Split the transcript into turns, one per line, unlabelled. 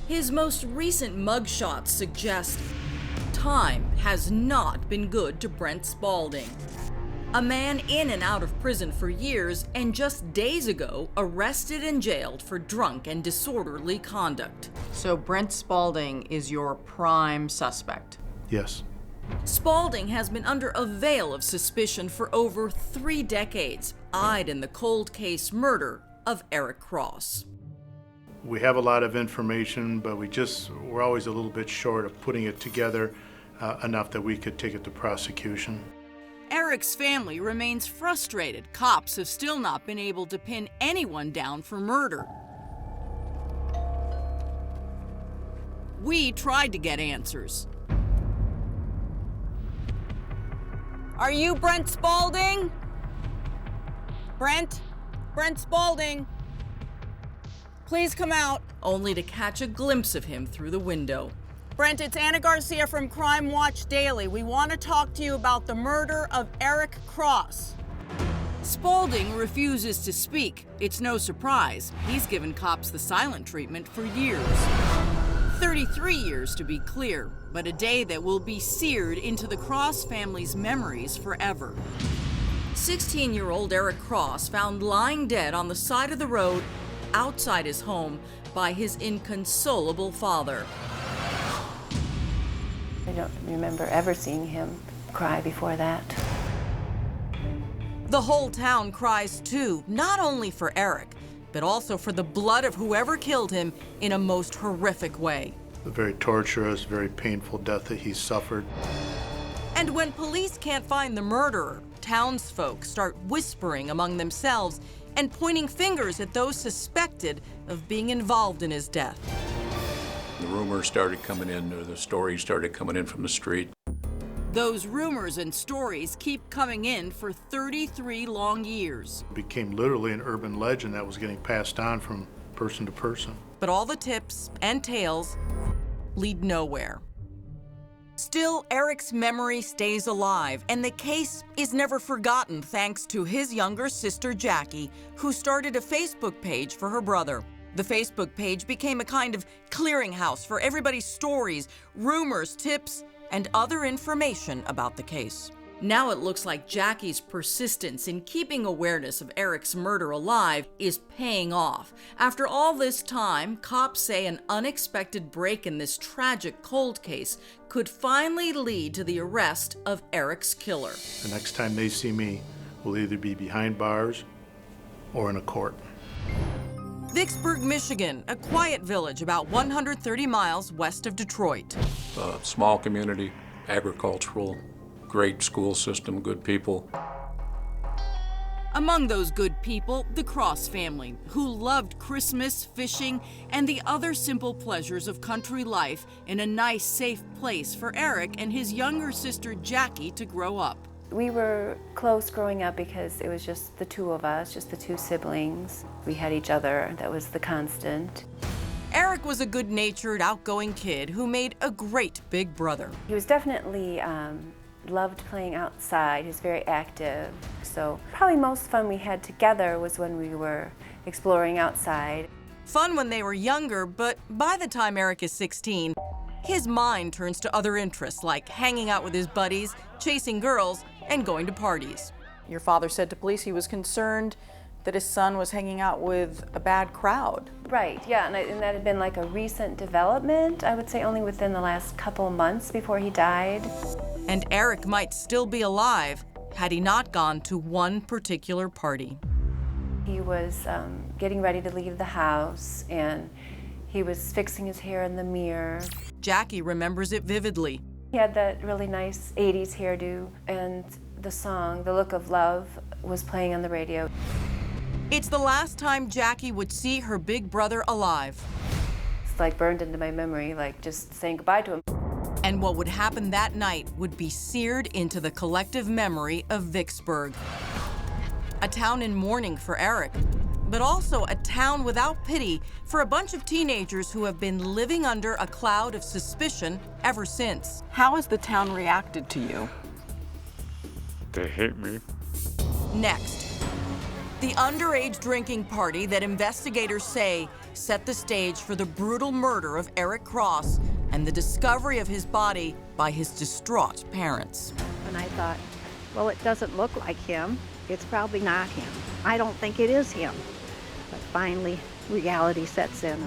His most recent mugshots suggest time has not been good to Brent Spaulding. A man in and out of prison for years and just days ago arrested and jailed for drunk and disorderly conduct.
So Brent Spaulding is your prime suspect?
Yes.
Spaulding has been under a veil of suspicion for over 3 decades, eyed in the cold case murder of Erik Cross.
We have a lot of information, but we're always a little bit short of putting it together enough that we could take it to prosecution.
Erik's family remains frustrated. Cops have still not been able to pin anyone down for murder. We tried to get answers. Are you Brent Spaulding? Brent Spaulding. Please come out. Only to catch a glimpse of him through the window. Brent, it's Anna Garcia from Crime Watch Daily. We want to talk to you about the murder of Erik Cross. Spaulding refuses to speak. It's no surprise. He's given cops the silent treatment for years. 33 years to be clear, but a day that will be seared into the Cross family's memories forever. 16-year-old Erik Cross found lying dead on the side of the road outside his home by his inconsolable father.
I don't remember ever seeing him cry before that.
The whole town cries too, not only for Erik, but also for the blood of whoever killed him in a most horrific way.
A very torturous, very painful death that he suffered.
And when police can't find the murderer, townsfolk start whispering among themselves and pointing fingers at those suspected of being involved in his death.
The rumors started coming in, or the stories started coming in from the street.
Those rumors and stories keep coming in for 33 long years.
It became literally an urban legend that was getting passed on from person to person.
But all the tips and tales lead nowhere. Still, Erik's memory stays alive, and the case is never forgotten thanks to his younger sister, Jackie, who started a Facebook page for her brother. The Facebook page became a kind of clearinghouse for everybody's stories, rumors, tips, and other information about the case. Now it looks like Jackie's persistence in keeping awareness of Erik's murder alive is paying off. After all this time, cops say an unexpected break in this tragic cold case could finally lead to the arrest of Erik's killer.
The next time they see me, we'll either be behind bars or in a court.
Vicksburg, Michigan, a quiet village about 130 miles west of Detroit.
A small community, agricultural, great school system, good people.
Among those good people, the Cross family, who loved Christmas, fishing, and the other simple pleasures of country life in a nice, safe place for Erik and his younger sister Jackie to grow up.
We were close growing up because it was just the two of us, just the two siblings. We had each other. That was the constant.
Erik was a good-natured, outgoing kid who made a great big brother.
He was definitely loved playing outside. He was very active. So probably most fun we had together was when we were exploring outside.
Fun when they were younger, but by the time Erik is 16, his mind turns to other interests like hanging out with his buddies, chasing girls, and going to parties.
Your father said to police he was concerned that his son was hanging out with a bad crowd.
Right, yeah, and that had been like a recent development, I would say only within the last couple of months before he died.
And Erik might still be alive had he not gone to one particular party.
He was getting ready to leave the house, and he was fixing his hair in the mirror.
Jackie remembers it vividly.
He had that really nice 80s hairdo, and the song, The Look of Love, was playing on the radio.
It's the last time Jackie would see her big brother alive.
It's like burned into my memory, like just saying goodbye to him.
And what would happen that night would be seared into the collective memory of Vicksburg. A town in mourning for Erik, but also a town without pity for a bunch of teenagers who have been living under a cloud of suspicion ever since.
How has the town reacted to you?
They hate me.
Next, the underage drinking party that investigators say set the stage for the brutal murder of Erik Cross and the discovery of his body by his distraught parents.
And I thought, well, it doesn't look like him. It's probably not him. I don't think it is him. But finally, reality sets in.